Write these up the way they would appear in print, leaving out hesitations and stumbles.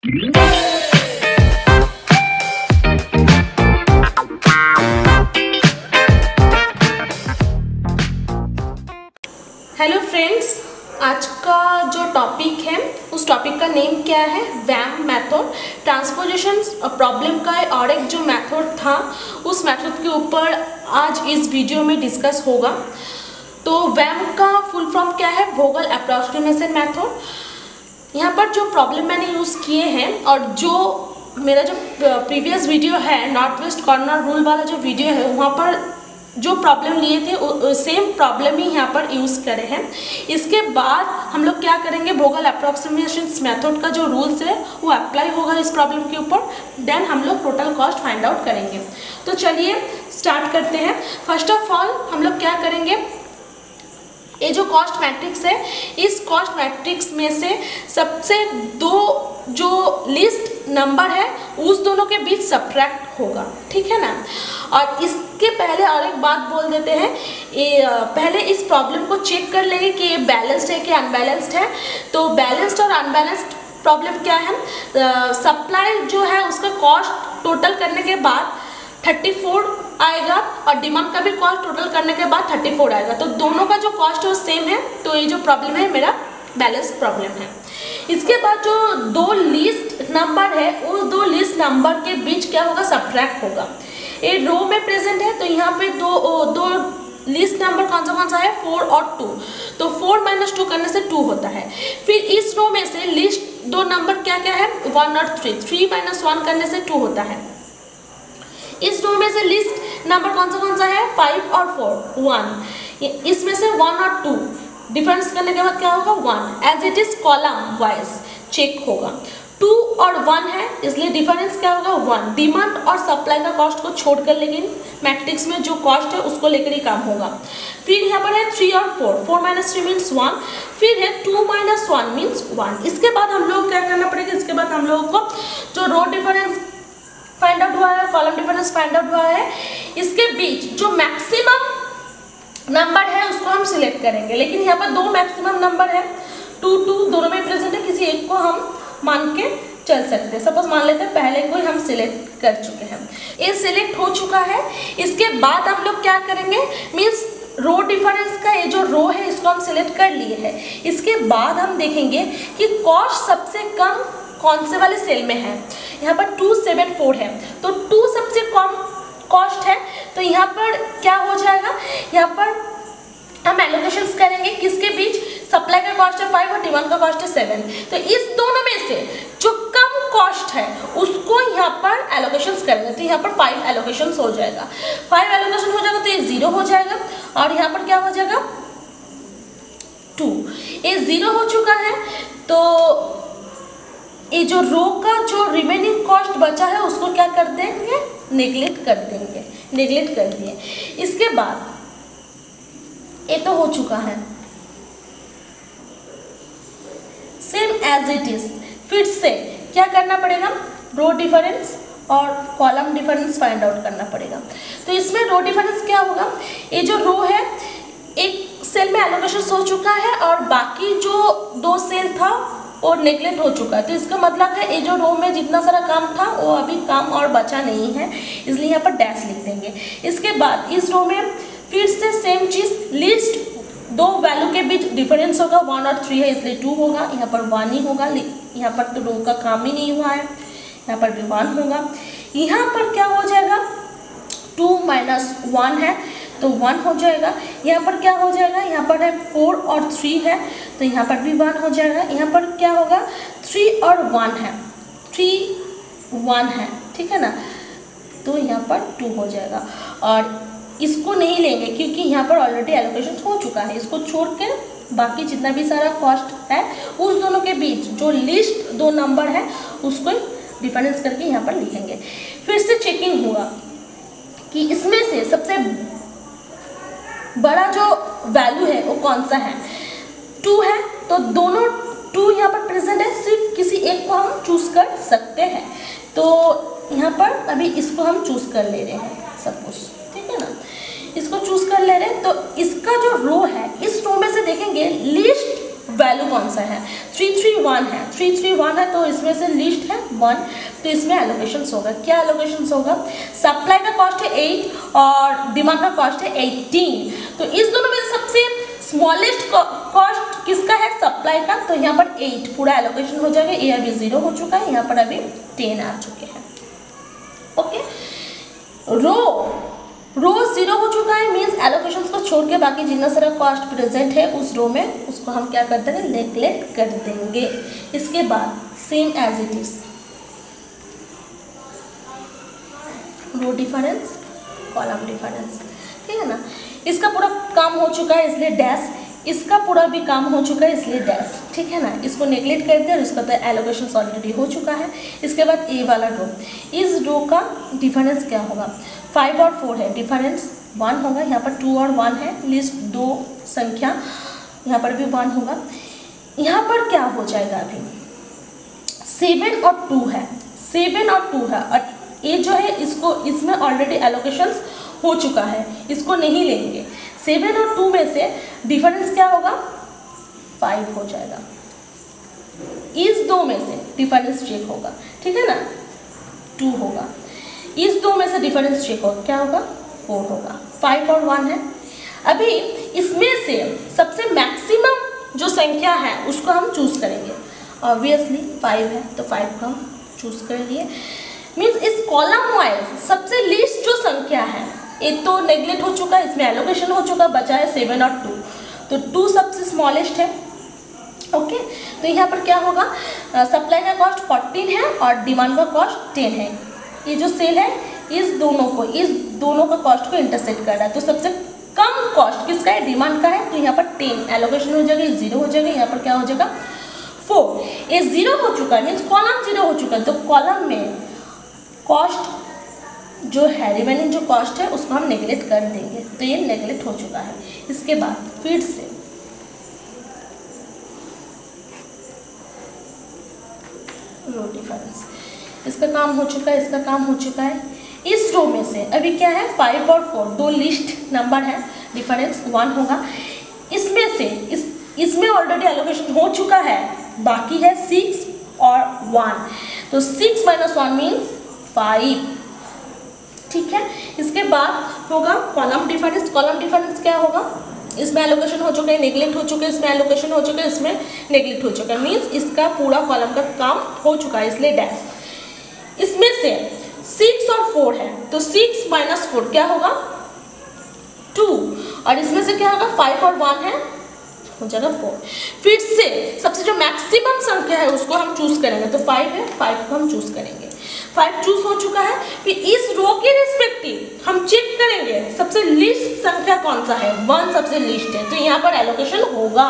Hello friends, आज का जो टॉपिक है उस टॉपिक का नेम क्या है? वैम मेथड। ट्रांसपोजिशन प्रॉब्लम का और एक जो मेथड था उस मेथड के ऊपर आज इस वीडियो में डिस्कस होगा। तो वैम का फुल फॉर्म क्या है? वोगल अप्रॉक्सीमेशन मेथड। यहाँ पर जो प्रॉब्लम मैंने यूज़ किए हैं और जो मेरा जो प्रीवियस वीडियो है नॉर्थ वेस्ट कॉर्नर रूल वाला जो वीडियो है वहाँ पर जो प्रॉब्लम लिए थे सेम प्रॉब्लम ही यहाँ पर यूज़ करे हैं। इसके बाद हम लोग क्या करेंगे, वोगल अप्रॉक्सीमेशन मेथड का जो रूल्स है वो अप्लाई होगा इस प्रॉब्लम के ऊपर। देन हम लोग टोटल कॉस्ट फाइंड आउट करेंगे। तो चलिए स्टार्ट करते हैं। फर्स्ट ऑफ ऑल हम लोग क्या करेंगे, ये जो कॉस्ट मैट्रिक्स है इस कॉस्ट मैट्रिक्स में से सबसे दो जो लिस्ट नंबर है उस दोनों के बीच सब्ट्रैक्ट होगा, ठीक है ना। और इसके पहले और एक बात बोल देते हैं, पहले इस प्रॉब्लम को चेक कर लेंगे कि ये बैलेंस्ड है कि अनबैलेंस्ड है। तो बैलेंस्ड और अनबैलेंस्ड प्रॉब्लम क्या है, सप्लाई जो है उसका कॉस्ट टोटल करने के बाद 34 आएगा और डिमांड का भी कॉस्ट टोटल करने के बाद 34 आएगा। तो दोनों का जो कॉस्ट है वो सेम है। तो ये जो प्रॉब्लम है मेरा बैलेंस प्रॉब्लम है। इसके बाद जो दो लिस्ट नंबर है उस दो लिस्ट नंबर के बीच क्या होगा, सब्ट्रैक्ट होगा। ये रो में प्रेजेंट है तो यहाँ पे दो लिस्ट नंबर कौन सा है, 4 और 2। तो 4 - 2 करने से 2 होता है। फिर इस रो में से लिस्ट दो नंबर क्या क्या है, 1 और 3। 3 - 1 करने से 2 होता है। इस रो में से लिस्ट नंबर कौन सा है, 5 और 4, 1। इसमें से 1 और 2 डिफरेंस करने के बाद क्या होगा, 1। As it is column wise check होगा। 2 और 1 है इसलिए डिफरेंस क्या होगा, 1। डिमांड और सप्लाई का कॉस्ट को छोड़कर लेकिन मैट्रिक्स में जो कॉस्ट है उसको लेकर ही काम होगा। फिर यहाँ पर है 3 और 4, 4 - 3 मीन्स 1। फिर है 2 - 1 मीन्स 1। इसके बाद हम लोग क्या करना पड़ेगा, इसके बाद हम लोगों को जो रो डिफरेंस फाइंड आउट हुआ है, कॉलम डिफरेंस फाइंड आउट हुआ है, इसके बीच जो मैक्सिमम नंबर है उसको हम सिलेक्ट करेंगे। लेकिन यहाँ पर दो मैक्सिमम नंबर है, 2 दोनों में प्रेजेंट है, किसी एक को हम मान के चल सकते हैं। सपोज मान लेते हैं पहले को हम सिलेक्ट कर चुके हैं, ये सिलेक्ट हो चुका है। इसके बाद हम लोग क्या करेंगे, मीन्स रो डिफरेंस का ये जो रो है इसको हम सिलेक्ट कर लिए हैं। इसके बाद हम देखेंगे कि कॉस्ट सबसे कम कौन से वाले सेल में है। यहाँ पर 274 है तो 2 सबसे कम कॉस्ट है। तो यहाँ पर क्या हो जाएगा, यहाँ पर हम एलोकेशंस करेंगे किसके बीच, सप्लाई का कॉस्ट है 5 और डिमांड का कॉस्ट है 7। तो इस दोनों में से जो कम कॉस्ट है उसको यहाँ पर एलोकेशंस करेंगे। तो यहाँ पर 5 एलोकेशंस हो जाएगा। 5 एलोकेशन हो जाएगा तो ये 0 हो जाएगा और यहाँ पर क्या हो जाएगा, 2। ये 0 हो चुका है तो ये जो रो का जो रिमेनिंग कॉस्ट बचा है उसको क्या कर देंगे, नेग्लेक्ट कर देंगे। नेग्लेक्ट कर दिए। इसके बाद ये तो हो चुका है सेम एज इट इज। फिर से क्या करना पड़ेगा, रो डिफरेंस और कॉलम डिफरेंस फाइंड आउट करना पड़ेगा। तो इसमें रो डिफरेंस क्या होगा, ये जो रो है एक सेल में एलोकेशन हो चुका है और बाकी जो 2 सेल था और नेगलेक्ट हो चुका है। तो इसका मतलब है ये जो रो में जितना सारा काम था वो अभी काम और बचा नहीं है, इसलिए यहाँ पर डैश लिख देंगे। इसके बाद इस रो में फिर से सेम चीज़, लिस्ट दो वैल्यू के बीच डिफरेंस होगा, 1 और 3 है इसलिए 2 होगा, यहाँ पर 1 ही होगा। यहाँ पर तो रो का काम ही नहीं हुआ है, यहाँ पर भी 1 होगा। यहाँ पर क्या हो जाएगा, 2 - 1 है तो 1 हो जाएगा। यहाँ पर क्या हो जाएगा, यहाँ पर है 4 और 3 है तो यहाँ पर भी 1 हो जाएगा। यहाँ पर क्या होगा, 3 और 1 है, 3 1 है, ठीक है ना। तो यहाँ पर 2 हो जाएगा और इसको नहीं लेंगे क्योंकि यहाँ पर ऑलरेडी एलोकेशन हो चुका है। इसको छोड़ के बाकी जितना भी सारा कॉस्ट है उस दोनों के बीच जो लिस्ट 2 नंबर है उसको डिफरेंस करके यहाँ पर लिखेंगे। फिर से चेकिंग होगा कि इसमें से सबसे बड़ा जो वैल्यू है वो कौन सा है, 2 है तो दोनों 2 यहाँ पर प्रेजेंट है, सिर्फ किसी एक को हम चूज़ कर सकते हैं। तो यहाँ पर अभी इसको हम चूज़ कर ले रहे हैं सपोज, ठीक है ना, इसको चूज़ कर ले रहे हैं। तो इसका जो रो है इस रो में से देखेंगे लिस्ट वैल्यू कौन सा है, 331 है, 331 है तो इसमें से लिस्ट है 1, तो इसमें एलोकेशंस होगा। क्या एलोकेशंस होगा, सप्लाई का कॉस्ट है 8 और डिमांड का कॉस्ट है 18, तो इस दोनों में सबसे स्मॉलेस्ट कॉस्ट किसका है, सप्लाई का, तो यहाँ पर 8 पूरा एलोकेशन हो जाएगा। ये अभी 0 हो चुका है, यहाँ पर अभी 10 आ चुके हैं। ओके, रो 0 हो चुका है, मीन्स एलोकेशंस को छोड़ के बाकी जितना सारा कॉस्ट प्रेजेंट है उस रो में उसको हम क्या कर देंगे, नेग्लेक्ट कर देंगे। इसके बाद same as it is row difference, column difference, ठीक है ना। इसका पूरा काम हो चुका है इसलिए डैश, इसका पूरा भी काम हो चुका है इसलिए डैश, ठीक है ना। इसको नेग्लेक्ट कर दिया और इसका तो एलोकेशंस ऑलरेडी हो चुका है। इसके बाद ए वाला रो, इस रो का डिफरेंस क्या होगा, 5 और 4 है, डिफरेंस 1 होगा। यहाँ पर 2 और 1 है, लिस्ट 2 संख्या, यहाँ पर भी 1 होगा। यहाँ पर क्या हो जाएगा, अभी 7 और 2 है, 7 और 2 है, और ये जो है इसको इसमें ऑलरेडी एलोकेशंस हो चुका है, इसको नहीं लेंगे। 7 और 2 में से डिफरेंस क्या होगा, 5 हो जाएगा। इस 2 में से डिफरेंस चेक होगा, ठीक है ना, 2 होगा। इस 2 में से डिफरेंस चेक होगा, क्या होगा, 4 होगा। 5 और 1 है। अभी इसमें से सबसे मैक्सिमम जो संख्या है उसको हम चूज करेंगे। ऑब्वियसली 5 है तो 5 को हम चूज कर लिए। मीन्स इस कॉलम वाइज सबसे लीस्ट जो संख्या है, एक तो नेग्लेक्ट हो चुका है, इसमें एलोकेशन हो चुका, बचा है 7 और 2, तो 2 सबसे स्मॉलेस्ट है। ओके, तो यहाँ पर क्या होगा, सप्लाई का कॉस्ट 14 है और डिमांड का कॉस्ट 10 है। ये जो सेल है इस दोनों का कॉस्ट को इंटरसेक्ट कर रहा है, तो सबसे कम कॉस्ट किसका है, डिमांड का है, तो यहाँ पर 10 एलोकेशन हो जाएगा, 0 हो जाएगा। यहाँ पर क्या हो जाएगा, 4, ये 0 हो चुका है, मीन्स कॉलम 0 हो चुका है, तो कॉलम में कॉस्ट जो है, रिमेनिंग जो कॉस्ट है उसको हम नेगलेक्ट कर देंगे, तो ये नेगलेक्ट हो चुका है। इसके बाद फिर से रो डिफरेंस, इसका काम हो चुका है, इसका काम हो चुका है। इस रो में से अभी क्या है, 5 और 4 दो लिस्ट नंबर है, डिफरेंस 1 होगा। इसमें से इसमें ऑलरेडी एलोकेशन हो चुका है, बाकी है 6 और 1, तो 6 - 1 मीन्स 5, ठीक है। इसके बाद होगा कॉलम डिफरेंस। कॉलम डिफरेंस क्या होगा, इसमें एलोकेशन हो चुका है, नेगलेक्ट हो चुके हैं, इसमें एलोकेशन हो चुका है, इसमें नेगलेक्ट हो चुका है, मीन्स इसका पूरा कॉलम का काम हो चुका है, इसलिए डैश। इसमें से 6 और 4 है, तो 6 - 4 क्या होगा, 2, और इसमें से क्या होगा, 5 और 1 है, हो जाएगा 4। फिर से सबसे जो मैक्सिमम संख्या है उसको हम चूज करेंगे, तो 5 है, 5 को हम चूज करेंगे। 5 चूज हो चुका है। फिर इस रो के रिस्पेक्टिव हम चेक करेंगे सबसे लिस्ट संख्या कौन सा है, 1 सबसे लिस्ट है, तो यहाँ पर एलोकेशन होगा।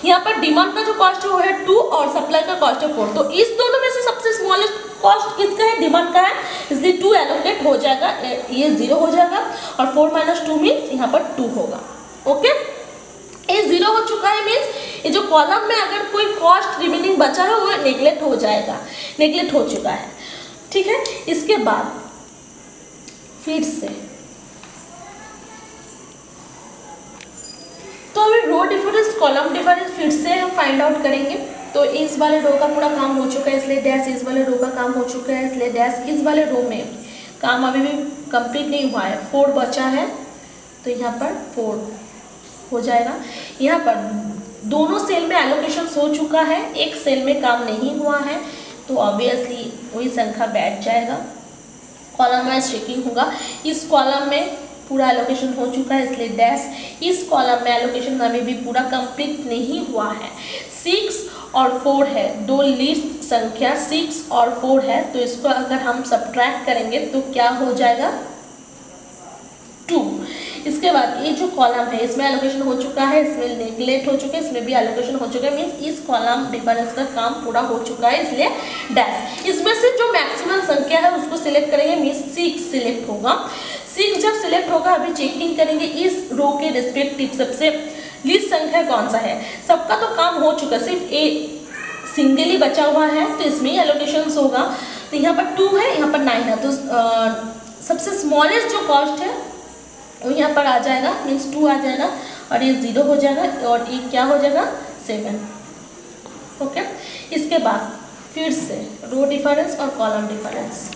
यहाँ पर डिमांड का जो कॉस्ट है वो है 2 और सप्लाई का कॉस्ट है 4, तो इस दोनों में से सबसे स्मॉलेस्ट कॉस्ट किसका है, डिमांड का है, इसलिए 2 एलोकेट हो जाएगा, ये 0 हो जाएगा, और 4 - 2 मीन्स यहाँ पर 2 होगा। ओके, ये 0 हो चुका है, मीन्स ये जो कॉलम में अगर कोई कॉस्ट रिमेनिंग बचा है वो नेगलेक्ट हो जाएगा, नेगलेक्ट हो चुका है, ठीक है। इसके बाद फिर से तो अभी रो डिफरेंस, कॉलम डिफरेंस फिर से हम फाइंड आउट करेंगे। तो इस वाले रो का पूरा काम हो चुका है इसलिए डैश, इस वाले रो का काम हो चुका है इसलिए डैश। इस वाले रो में काम अभी भी कंप्लीट नहीं हुआ है, 4 बचा है, तो यहाँ पर 4 हो जाएगा। यहाँ पर दोनों सेल में एलोकेशन हो चुका है, एक सेल में काम नहीं हुआ है, तो ऑब्वियसली वही संख्या बैठ जाएगा। कॉलम वाइज चेकिंग होगा, इस कॉलम में पूरा एलोकेशन हो चुका है इसलिए डैश। इस कॉलम में एलोकेशन अभी भी पूरा कंप्लीट नहीं हुआ है, 6 और 4 है, दो लिस्ट संख्या 6 और 4 है, तो इसको अगर हम सब्ट्रैक्ट करेंगे तो क्या हो जाएगा, 2। इसके बाद ये जो कॉलम है इसमें एलोकेशन हो चुका है, इसमें नेगलेक्ट हो चुका है, इसमें भी एलोकेशन हो चुका है, मीन्स इस कॉलम डिफरेंस का काम पूरा हो चुका है इसलिए डैश। इसमें से जो मैक्सिमम संख्या है उसको सिलेक्ट करेंगे, मीन्स 6 सिलेक्ट होगा। 6 जब सिलेक्ट होगा अभी चेकिंग करेंगे इस रो के रिस्पेक्टिव सबसे लीस्ट संख्या कौन सा है। सबका तो काम हो चुका है, सिर्फ ए सिंगली बचा हुआ है, तो इसमें ही एलोकेशन होगा। तो यहाँ पर 2 है, यहाँ पर 9 है, तो सबसे स्मॉलेस्ट जो कॉस्ट है वो यहाँ पर आ जाएगा, मीन्स 2 आ जाएगा, और ये 0 हो जाएगा, और ये क्या हो जाएगा, 7। ओके। इसके बाद फिर से रो डिफरेंस और कॉलम डिफरेंस,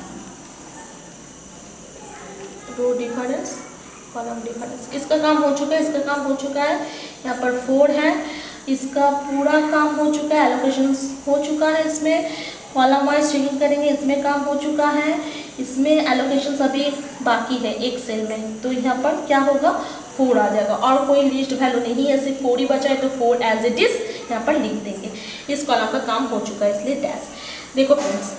रो डिफरेंस कॉलम डिफरेंस, इसका काम हो चुका है, इसका काम हो चुका है। यहाँ पर 4 है, इसका पूरा काम हो चुका है, एलोकेशन हो चुका है। इसमें कॉलम वाइज चेकिंग करेंगे, इसमें काम हो चुका है। इसमें एलोकेशन अभी बाकी है एक सेल में, तो यहाँ पर क्या होगा 4 आ जाएगा और कोई लिस्ट वैल्यू नहीं है, सिर्फ 4 ही बचा है, तो 4 एज इट इज यहाँ पर लिख देंगे। इस कॉलम का काम हो चुका है, इसलिए डैश। देखो फ्रेंड्स,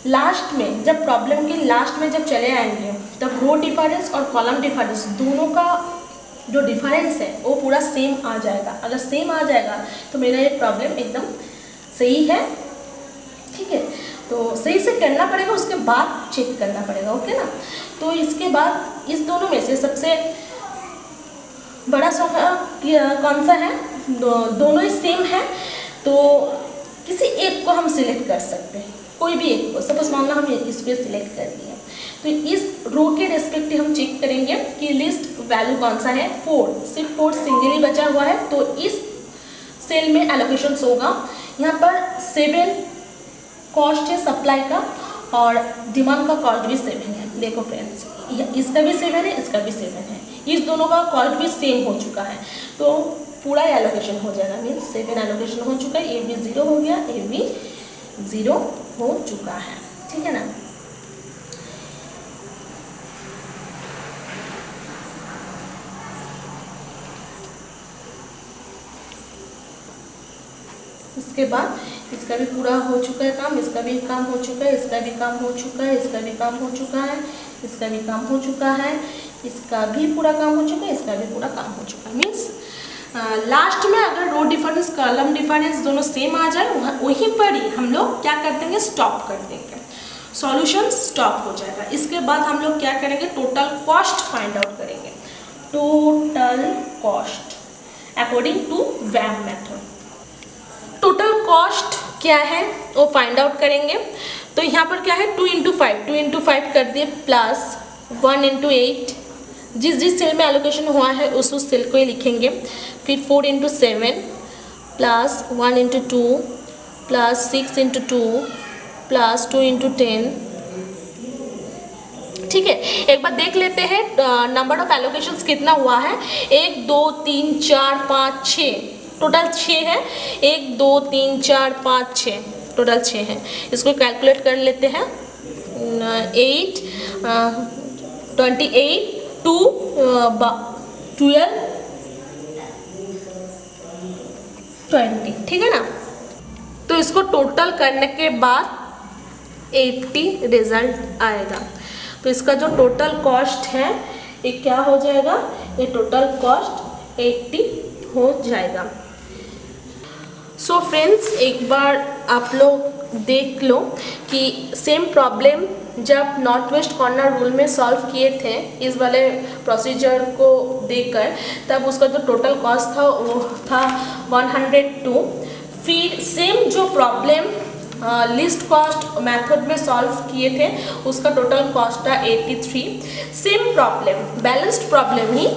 लास्ट में जब प्रॉब्लम के लास्ट में जब चले आएंगे तब रो डिफरेंस और कॉलम डिफरेंस दोनों का जो डिफरेंस है वो पूरा सेम आ जाएगा। अगर सेम आ जाएगा तो मेरा ये प्रॉब्लम एकदम सही है, ठीक है। तो सही से करना पड़ेगा, उसके बाद चेक करना पड़ेगा, ओके ना। तो इसके बाद इस दोनों में से सबसे बड़ा कौन सा है, दोनों ही सेम है, तो किसी एक को हम सिलेक्ट कर सकते हैं, कोई भी एक को। सपोज मामला हम इस पर सिलेक्ट कर दिए, तो इस रो के रेस्पेक्टिव हम चेक करेंगे कि लिस्ट वैल्यू कौन सा है, 4, सिर्फ 4 सिंगल ही बचा हुआ है, तो इस सेल में एलोकेशन होगा। यहाँ पर 7 कॉस्ट है सप्लाई का और डिमांड का कॉस्ट भी 7 है। देखो फ्रेंड्स, इसका भी 7 है, इसका भी 7 है, इस दोनों का कॉस्ट भी सेम हो चुका है, तो पूरा एलोकेशन हो जाएगा। मीन्स 7 एलोकेशन हो चुका है, ए भी 0 हो गया, ए भी 0 हो चुका है, ठीक है ना। इसके बाद इसका भी पूरा हो चुका है काम, इसका भी काम हो चुका है, इसका भी काम हो चुका है, इसका भी काम हो चुका है, इसका भी काम हो चुका है, इसका भी पूरा काम हो चुका है, इसका भी पूरा काम हो चुका है। मीन्स लास्ट में अगर रो डिफरेंस कॉलम डिफरेंस दोनों सेम आ जाए, वहीं पर ही हम लोग क्या कर देंगे, स्टॉप कर देंगे, सॉल्यूशन स्टॉप हो जाएगा। इसके बाद हम लोग क्या करेंगे, टोटल कॉस्ट फाइंड आउट करेंगे, total cost according to VAM method. Total cost क्या है वो फाइंड आउट करेंगे। तो यहाँ पर क्या है, 2 × 5, 2 × 5 कर दिए, प्लस 1 × 8, जिस सेल में एलोकेशन हुआ है उस सेल को ही लिखेंगे। फिर 4 × 7 प्लस 1 × 2 प्लस 6 × 2 प्लस 2 × 10, ठीक है। एक बार देख लेते हैं नंबर ऑफ एलोकेशंस कितना हुआ है, 1 2 3 4 5 6, टोटल 6 है। 1 2 3 4 5 6, टोटल 6 है। इसको कैलकुलेट कर लेते हैं, 8 28 2 12 20, ठीक है ना। तो इसको टोटल करने के बाद 80 रिजल्ट आएगा। तो इसका जो टोटल कॉस्ट है ये क्या हो जाएगा, ये टोटल कॉस्ट 80 हो जाएगा। सो फ्रेंड्स, एक बार आप लोग देख लो कि सेम प्रॉब्लम जब नॉर्थ वेस्ट कॉर्नर रूल में सॉल्व किए थे इस वाले प्रोसीजर को देखकर, तब उसका जो टोटल कॉस्ट था वो था 102। फिर सेम जो प्रॉब्लम लिस्ट कॉस्ट मेथड में सॉल्व किए थे उसका टोटल कॉस्ट था 83। सेम प्रॉब्लम, बैलेंस्ड प्रॉब्लम ही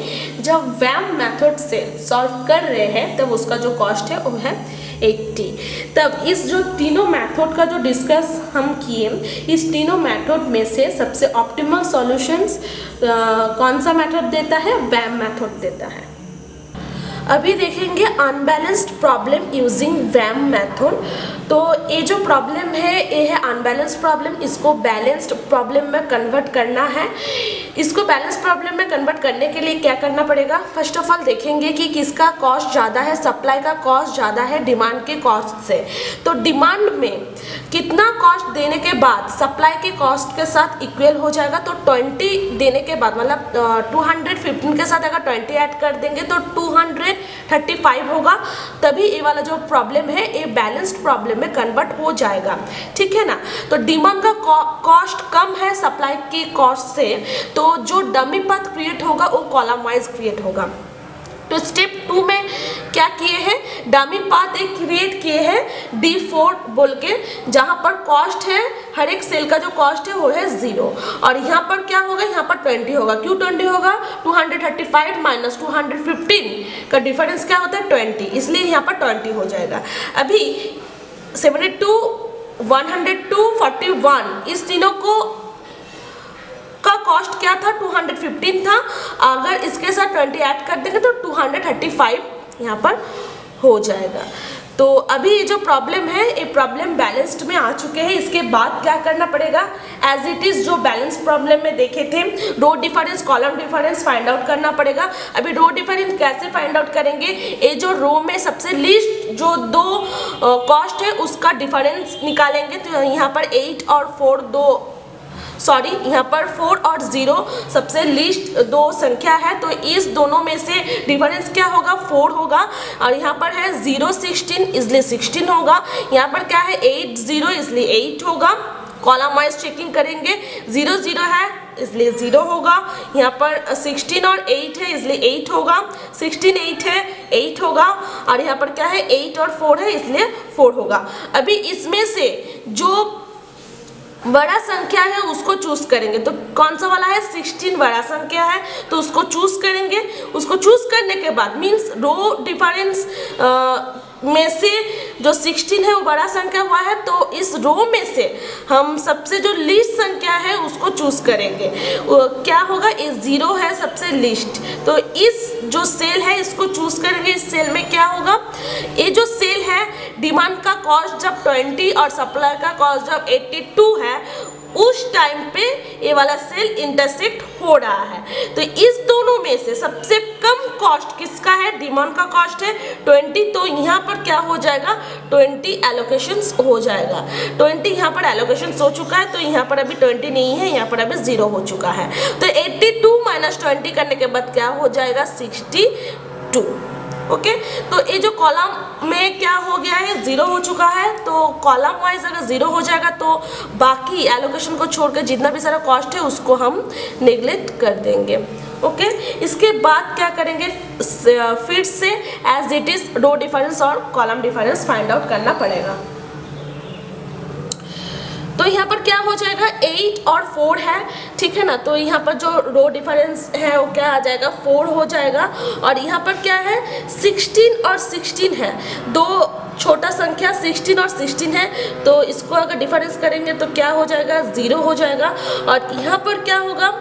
जब वैम मेथड से सॉल्व कर रहे हैं तब उसका जो कॉस्ट है वो है 80। तब इस जो तीनों मेथड का जो डिस्कस हम किए, इस तीनों मेथड में से सबसे ऑप्टिमल सॉल्यूशंस कौन सा मेथड देता है, वैम मेथड देता है। अभी देखेंगे अनबैलेंस्ड प्रॉब्लम यूजिंग वैम मेथड। तो ये जो प्रॉब्लम है ये है अनबैलेंस्ड प्रॉब्लम, इसको बैलेंस्ड प्रॉब्लम में कन्वर्ट करना है। इसको बैलेंस्ड प्रॉब्लम में कन्वर्ट करने के लिए क्या करना पड़ेगा, फर्स्ट ऑफ ऑल देखेंगे कि किसका कॉस्ट ज़्यादा है, सप्लाई का कॉस्ट ज़्यादा है डिमांड के कॉस्ट से। तो डिमांड में कितना कॉस्ट देने के बाद सप्लाई के कॉस्ट के साथ इक्वल हो जाएगा, तो 20 देने के बाद मतलब 215 के साथ अगर 20 ऐड कर देंगे तो 235 होगा, तभी ये वाला जो प्रॉब्लम है ये बैलेंस्ड प्रॉब्लम में कन्वर्ट हो जाएगा, ठीक है ना। तो डिमांड का कॉस्ट कम है सप्लाई की कॉस्ट से, तो जो डमी पाथ क्रिएट होगा वो कॉलम वाइज क्रिएट होगा। तो स्टेप 2 में क्या किए हैं, डमी पाथ एक क्रिएट किए हैं D4 बोल के, जहाँ पर कॉस्ट है हर एक सेल का जो कॉस्ट है वो है 0, और यहाँ पर क्या होगा, यहाँ पर 20 होगा। क्यों 20 होगा, 235 माइनस 215 का डिफरेंस क्या होता है 20, इसलिए यहाँ पर 20 हो जाएगा। अभी 72, 102, 41 इस तीनों को का कॉस्ट क्या था 215 था। अगर इसके साथ 20 ऐड कर देंगे तो 235 यहाँ पर हो जाएगा। तो अभी ये जो प्रॉब्लम है ये प्रॉब्लम बैलेंस्ड में आ चुके हैं। इसके बाद क्या करना पड़ेगा, एज इट इज जो बैलेंस प्रॉब्लम में देखे थे row difference column difference find out करना पड़ेगा। अभी रो डिफरेंस कैसे फाइंड आउट करेंगे, ये जो रो में सबसे लीस्ट जो दो कॉस्ट है उसका डिफरेंस निकालेंगे। तो यहाँ पर 8 और 4 यहाँ पर 4 और 0 सबसे लीस्ट दो संख्या है, तो इस दोनों में से डिफरेंस क्या होगा 4 होगा। और यहाँ पर है 0 16 इसलिए 16 होगा। यहाँ पर क्या है 8 0 इसलिए 8 होगा। कॉलम वाइज चेकिंग करेंगे, 0 0 है इसलिए 0 होगा। यहाँ पर 16 और 8 है इसलिए 8 होगा। 16 8 है 8 होगा। और यहाँ पर क्या है 8 और 4 है इसलिए 4 होगा। अभी इसमें से जो बड़ा संख्या है उसको चूज करेंगे, तो कौन सा वाला है 16 बड़ा संख्या है तो उसको चूज करेंगे। उसको चूज करने के बाद मीन्स रो डिफरेंस में से जो 16 है वो बड़ा संख्या हुआ है, तो इस रो में से हम सबसे जो लीस्ट संख्या है उसको चूज करेंगे। क्या होगा, ये 0 है सबसे लीस्ट, तो इस जो सेल है इसको चूज करेंगे। इस सेल में क्या होगा, ये जो सेल है डिमांड का कॉस्ट जब 20 और सप्लाई का कॉस्ट जब 82 है उस टाइम पे ये वाला सेल इंटरसेक्ट हो रहा है। तो इस दोनों में से सबसे कम कॉस्ट किसका है, डिमांड का कॉस्ट है 20, तो यहाँ पर क्या हो जाएगा 20 एलोकेशंस हो जाएगा। 20 यहाँ पर एलोकेशंस हो चुका है, तो यहाँ पर अभी 20 नहीं है, यहाँ पर अभी 0 हो चुका है। तो 82 माइनस 20 करने के बाद क्या हो जाएगा 62। ओके, तो ये जो कॉलम में क्या हो गया है 0 हो चुका है, तो कॉलम वाइज अगर 0 हो जाएगा तो बाकी एलोकेशन को छोड़कर जितना भी सारा कॉस्ट है उसको हम नेग्लेक्ट कर देंगे। ओके, इसके बाद क्या करेंगे, फिर से as it is row difference और कॉलम डिफरेंस फाइंड आउट करना पड़ेगा। तो यहाँ पर क्या हो जाएगा 8 और 4 है, ठीक है ना। तो यहाँ पर जो रो डिफरेंस है वो क्या आ जाएगा 4 हो जाएगा। और यहाँ पर क्या है 16 और 16 है, दो छोटा संख्या 16 और 16 है, तो इसको अगर डिफरेंस करेंगे तो क्या हो जाएगा 0 हो जाएगा। और यहाँ पर क्या होगा,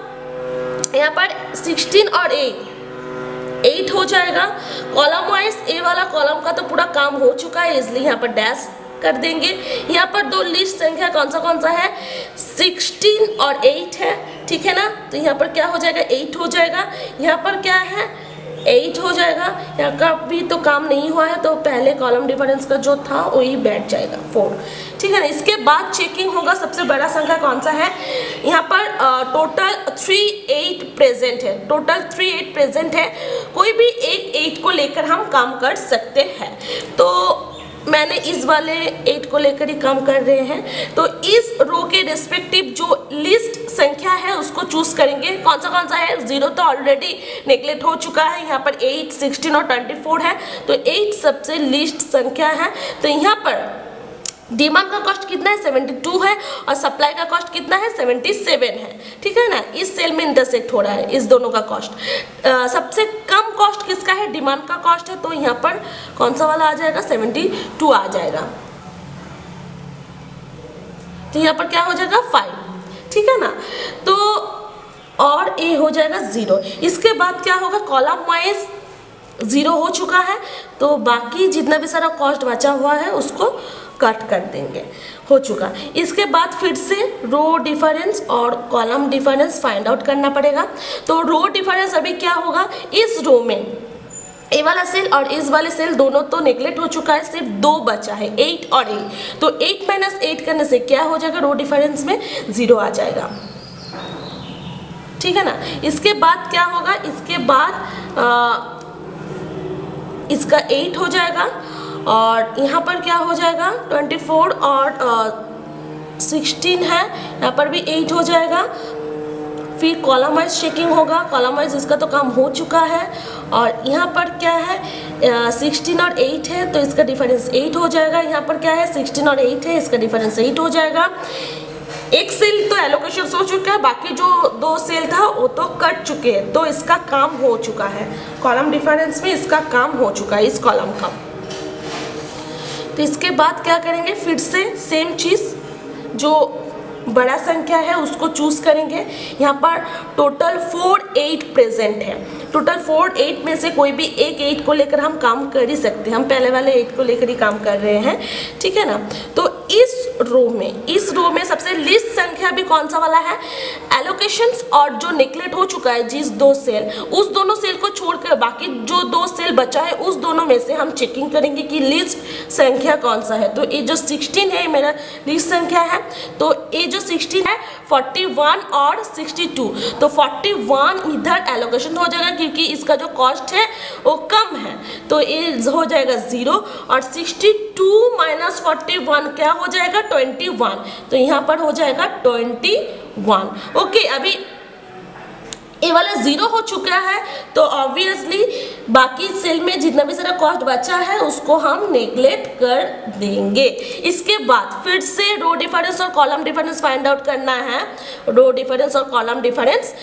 यहाँ पर 16 और 8 हो जाएगा। कॉलम वाइज ए वाला कॉलम का तो पूरा काम हो चुका है इसलिए यहाँ पर डैश कर देंगे। यहाँ पर दो लिस्ट संख्या कौन सा है 16 और 8 है, ठीक है ना। तो यहाँ पर क्या हो जाएगा 8 हो जाएगा। यहाँ पर क्या है 8 हो जाएगा। यहाँ का भी तो काम नहीं हुआ है, तो पहले कॉलम डिफरेंस का जो था वही बैठ जाएगा 4, ठीक है ना। इसके बाद चेकिंग होगा सबसे बड़ा संख्या कौन सा है। यहाँ पर टोटल 38 प्रेजेंट है, टोटल 38 प्रेजेंट है। कोई भी एक 8 को लेकर हम काम कर सकते हैं, तो मैंने इस वाले 8 को लेकर ही काम कर रहे हैं। तो इस रो के रिस्पेक्टिव जो लिस्ट संख्या है उसको चूज करेंगे। कौन सा है 0 तो ऑलरेडी नेग्लेक्ट हो चुका है। यहाँ पर 8, 16 और 24 है, तो 8 सबसे लिस्ट संख्या है। तो यहाँ पर डिमांड का कॉस्ट कितना है 72 है और सप्लाई का कॉस्ट कितना है 77 है, ठीक है ना। इस सेल में इंटरसेक्ट हो रहा है इस दोनों का कॉस्ट। सबसे कम कॉस्ट किसका है, डिमांड का कॉस्ट है, तो यहाँ पर कौन सा वाला आ जाएगा 72 आ जाएगा। तो यहाँ पर क्या हो जाएगा 5, ठीक है ना। तो और ए हो जाएगा 0। इसके बाद क्या होगा, कॉलम वाइज 0 हो चुका है, तो बाकी जितना भी सारा कॉस्ट बचा हुआ है उसको कट कर देंगे, हो चुका। इसके बाद फिर से रो डिफरेंस और कॉलम डिफरेंस फाइंड आउट करना पड़ेगा। तो रो डिफरेंस अभी क्या होगा, इस रो में ए वाला सेल और इस वाले सेल दोनों तो नेग्लेक्ट हो चुका है, सिर्फ 2 बचा है 8 और 8। तो 8 माइनस 8 करने से क्या हो जाएगा, रो डिफरेंस में 0 आ जाएगा, ठीक है ना। इसके बाद क्या होगा, इसके बाद इसका 8 हो जाएगा और यहाँ पर क्या हो जाएगा 24 और 16 है, यहाँ पर भी 8 हो जाएगा। फिर कॉलम वाइज चेकिंग होगा, कॉलम वाइज इसका तो काम हो चुका है। और यहाँ पर क्या है 16 और 8 है, तो इसका डिफरेंस 8 हो जाएगा। यहाँ पर क्या है 16 और 8 है, इसका डिफरेंस 8 हो जाएगा। एक सेल तो एलोकेशन हो चुका है, बाकी जो 2 सेल था वो तो कट चुके हैं, तो इसका काम हो चुका है। कॉलम डिफरेंस में इसका काम हो चुका है इस कॉलम का। तो इसके बाद क्या करेंगे, फिर से सेम चीज़, जो बड़ा संख्या है उसको चूज करेंगे। यहाँ पर टोटल 4 8 प्रेजेंट है। टोटल 4 8 में से कोई भी एक 8 को लेकर हम काम कर ही सकते हैं। हम पहले वाले 8 को लेकर ही काम कर रहे हैं, ठीक है ना। तो इस रो में सबसे लिस्ट संख्या भी कौन सा वाला है, एलोकेशंस, और जो नेगलेक्ट हो चुका है जिस 2 सेल, उस दोनों सेल को छोड़कर बाकी जो 2 सेल बचा है उस दोनों में से हम चेकिंग करेंगे कि लिस्ट संख्या कौन सा है। तो ये जो 16 है मेरा लिस्ट संख्या है। तो ये जो 16 है 41 और 62, तो 41 इधर एलोकेशन हो जाएगा क्योंकि इसका जो कॉस्ट है वो कम है, तो ये हो जाएगा 0, और 62 माइनस 41 क्या हो जाएगा 21, तो यहाँ पर हो जाएगा 21। ओके, अभी ये वाला 0 हो चुका है, तो ऑब्वियसली बाकी सेल में जितना भी सारा कॉस्ट बचा है उसको हम नेगलेक्ट कर देंगे। इसके बाद फिर से रो डिफरेंस और कॉलम डिफरेंस फाइंड आउट करना है, रो डिफरेंस और कॉलम डिफरेंस।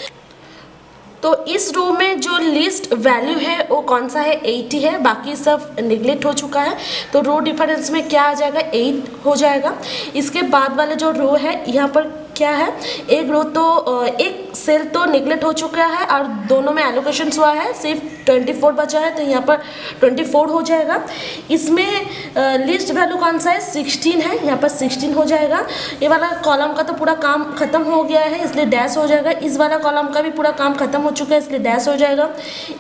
तो इस रो में जो लिस्ट वैल्यू है वो कौन सा है, 80 है, बाकी सब नेगलेक्ट हो चुका है, तो रो डिफरेंस में क्या आ जाएगा 8 हो जाएगा। इसके बाद वाले जो रो है यहाँ पर क्या है, एक रो तो एक सेल तो नेगलेक्ट हो चुका है और दोनों में एलोकेशन हुआ है, सिर्फ 24 बचा है, तो यहाँ पर 24 हो जाएगा। इसमें लिस्ट वैल्यू कौन सा है 16 है, यहाँ पर 16 हो जाएगा। ये वाला कॉलम का तो पूरा काम खत्म हो गया है इसलिए डैश हो जाएगा। इस वाला कॉलम का भी पूरा काम खत्म हो चुका है इसलिए डैश हो जाएगा।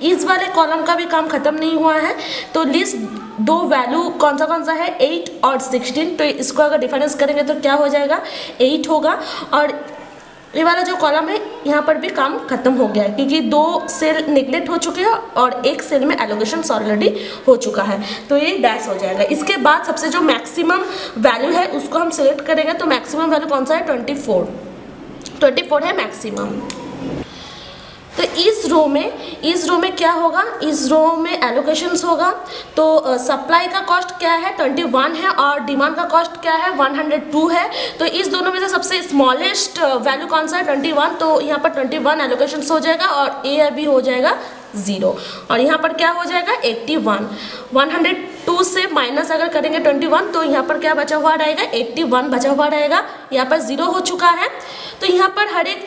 इस वाले कॉलम का भी काम खत्म नहीं हुआ है, तो लिस्ट 2 वैल्यू कौन सा है 8 और 16, तो इसको अगर डिफरेंस करेंगे तो क्या हो जाएगा 8 होगा। और ये वाला जो कॉलम है यहाँ पर भी काम खत्म हो गया है क्योंकि 2 सेल नेगलेक्ट हो चुके हैं और एक सेल में एलोकेशन ऑलरेडी हो चुका है, तो ये डैश हो जाएगा। इसके बाद सबसे जो मैक्सिमम वैल्यू है उसको हम सिलेक्ट करेंगे, तो मैक्सिमम वैल्यू कौन सा है 24 है मैक्सिमम। तो इस रो में क्या होगा, इस रो में एलोकेशंस होगा, तो सप्लाई का कॉस्ट क्या है 21 है और डिमांड का कॉस्ट क्या है 102 है। तो इस दोनों में से सबसे स्मॉलेस्ट वैल्यू कौन सा है 21, तो यहाँ पर 21 एलोकेशंस हो जाएगा और ए अभी हो जाएगा 0, और यहाँ पर क्या हो जाएगा 81। 102 से माइनस अगर करेंगे 21 तो यहाँ पर क्या बचा हुआ रहेगा 81 बचा हुआ रहेगा, यहाँ पर 0 हो चुका है। तो यहाँ पर हर एक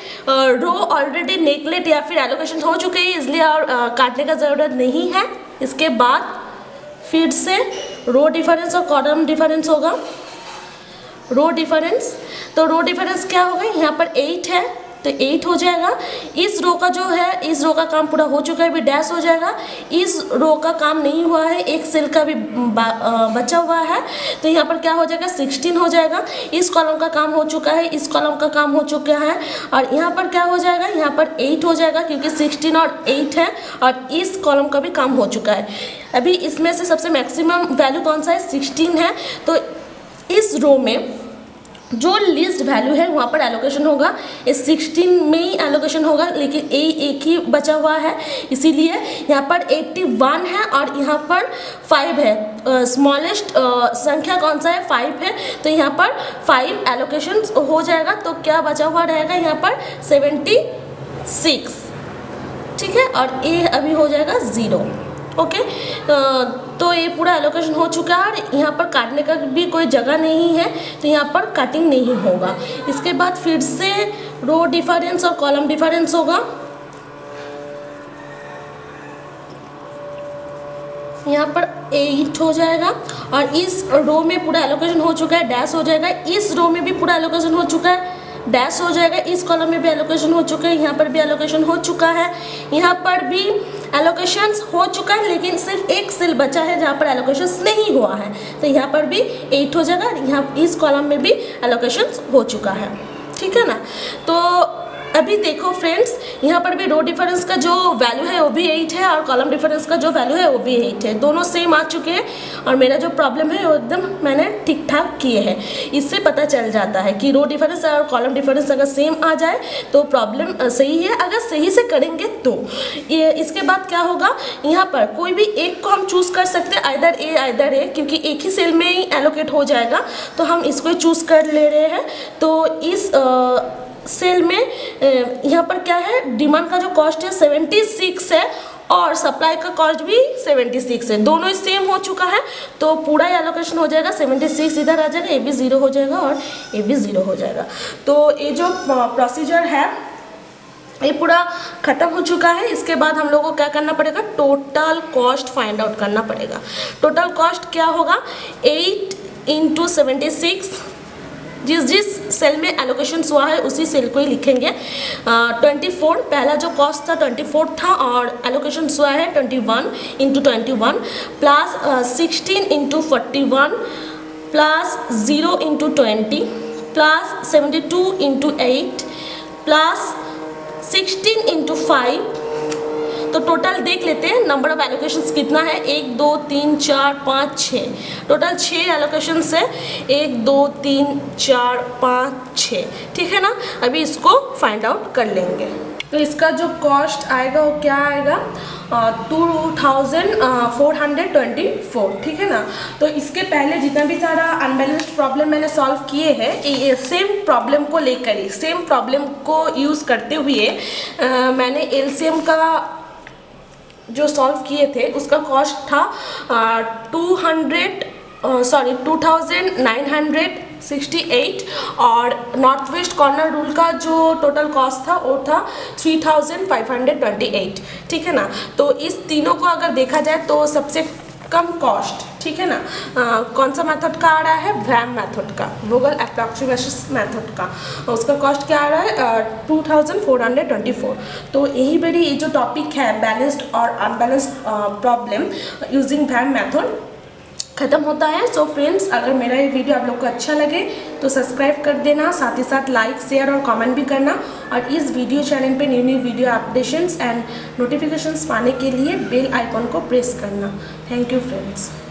रो ऑलरेडी नेगलेक्ट या फिर एलोकेशन हो चुके हैं इसलिए और काटने का ज़रूरत नहीं है। इसके बाद फिर से रो डिफरेंस और कॉलम डिफरेंस होगा। रो डिफरेंस, तो रो डिफरेंस क्या होगा, यहाँ पर 8 है तो 8 हो जाएगा। इस रो का जो है, इस रो का काम पूरा हो चुका है भी डैश हो जाएगा। इस रो का काम नहीं हुआ है, एक सेल का भी बचा हुआ है, तो यहाँ पर क्या हो जाएगा 16 हो जाएगा। इस कॉलम का काम हो चुका है, इस कॉलम का काम हो चुका है, और यहाँ पर क्या हो जाएगा, यहाँ पर 8 हो जाएगा क्योंकि 16 और 8 है, और इस कॉलम का भी काम हो चुका है। अभी इसमें से सबसे मैक्सिमम वैल्यू कौन सा है 16 है, तो इस रो में जो लिस्ट वैल्यू है वहाँ पर एलोकेशन होगा, इस 16 में ही एलोकेशन होगा, लेकिन एक ही बचा हुआ है इसीलिए यहाँ पर 81 है और यहाँ पर 5 है। स्मॉलेस्ट संख्या कौन सा है 5 है, तो यहाँ पर 5 एलोकेशन हो जाएगा, तो क्या बचा हुआ रहेगा यहाँ पर 76, ठीक है, और ए अभी हो जाएगा 0। ओके, तो ये पूरा एलोकेशन हो चुका है और यहाँ पर काटने का भी कोई जगह नहीं है, तो यहाँ पर कटिंग नहीं होगा। इसके बाद फिर से रो डिफरेंस और कॉलम डिफरेंस होगा। यहाँ पर 8 हो जाएगा और इस रो में पूरा एलोकेशन हो चुका है, डैश हो जाएगा। इस रो में भी पूरा एलोकेशन हो चुका है, डैश हो जाएगा। इस कॉलम में भी एलोकेशन हो चुका है, यहाँ पर भी एलोकेशन हो चुका है, यहाँ पर भी एलोकेशंस हो चुका है, लेकिन सिर्फ एक सेल बचा है जहाँ पर एलोकेशंस नहीं हुआ है, तो यहाँ पर भी 8 हो जाएगा। यहाँ इस कॉलम में भी एलोकेशंस हो चुका है, ठीक है ना। तो अभी देखो फ्रेंड्स, यहाँ पर भी रो डिफरेंस का जो वैल्यू है वो भी 8 है और कॉलम डिफरेंस का जो वैल्यू है वो भी 8 है, दोनों सेम आ चुके हैं और मेरा जो प्रॉब्लम है वो एकदम मैंने ठीक ठाक किए हैं। इससे पता चल जाता है कि रो डिफरेंस और कॉलम डिफरेंस अगर सेम आ जाए तो प्रॉब्लम सही है, अगर सही से करेंगे तो। ये इसके बाद क्या होगा, यहाँ पर कोई भी एक को हम चूज़ कर सकते हैं, आइदर ए, क्योंकि एक ही सेल में ही एलोकेट हो जाएगा, तो हम इसको चूज़ कर ले रहे हैं। तो इस सेल में यहाँ पर क्या है, डिमांड का जो कॉस्ट है 76 है और सप्लाई का कॉस्ट भी 76 है, दोनों ही सेम हो चुका है। तो पूरा एलोकेशन हो जाएगा 76 इधर आ जाएगा, ये भी 0 हो जाएगा और ये भी 0 हो जाएगा। तो ये जो प्रोसीजर है ये पूरा ख़त्म हो चुका है। इसके बाद हम लोगों को क्या करना पड़ेगा, टोटल कॉस्ट फाइंड आउट करना पड़ेगा। टोटल कॉस्ट क्या होगा, 8 × 76, जिस सेल में एलोकेशन हुआ है उसी सेल को ही लिखेंगे। 24 पहला जो कॉस्ट था 24 था और एलोकेशन हुआ है 21 × 21 प्लस 16 × 41 प्लस 0 × 20 प्लस 72 × 8 प्लस 16 × 5। तो टोटल देख लेते हैं नंबर ऑफ एलोकेशंस कितना है, 1 2 3 4 5 6, टोटल 6 एलोकेशंस है, 1 2 3 4 5 6, ठीक है ना। अभी इसको फाइंड आउट कर लेंगे। तो इसका जो कॉस्ट आएगा वो क्या आएगा, 2424, ठीक है ना। तो इसके पहले जितना भी सारा अनबैलेंस्ड प्रॉब्लम मैंने सॉल्व किए हैं, सेम प्रॉब्लम को लेकर ही, सेम प्रॉब्लम को यूज़ करते हुए मैंने एलसीएम का जो सॉल्व किए थे उसका कॉस्ट था 2968 और नॉर्थ वेस्ट कॉर्नर रूल का जो टोटल कॉस्ट था वो था 3528, ठीक है ना। तो इस तीनों को अगर देखा जाए तो सबसे कम कॉस्ट, ठीक है ना, कौन सा मेथड का आ रहा है, वैम मेथड का, वोगल अप्रॉक्सीमेशन मेथड का। उसका कॉस्ट क्या आ रहा है, 2424। तो यही बड़ी ये जो टॉपिक है बैलेंस्ड और अनबैलेंस्ड प्रॉब्लम यूजिंग वैम मेथड ख़त्म होता है। सो फ्रेंड्स, अगर मेरा ये वीडियो आप लोग को अच्छा लगे तो सब्सक्राइब कर देना, साथ ही साथ लाइक शेयर और कमेंट भी करना, और इस वीडियो चैनल पे new video updations and notifications पाने के लिए बेल आइकॉन को प्रेस करना। Thank you friends.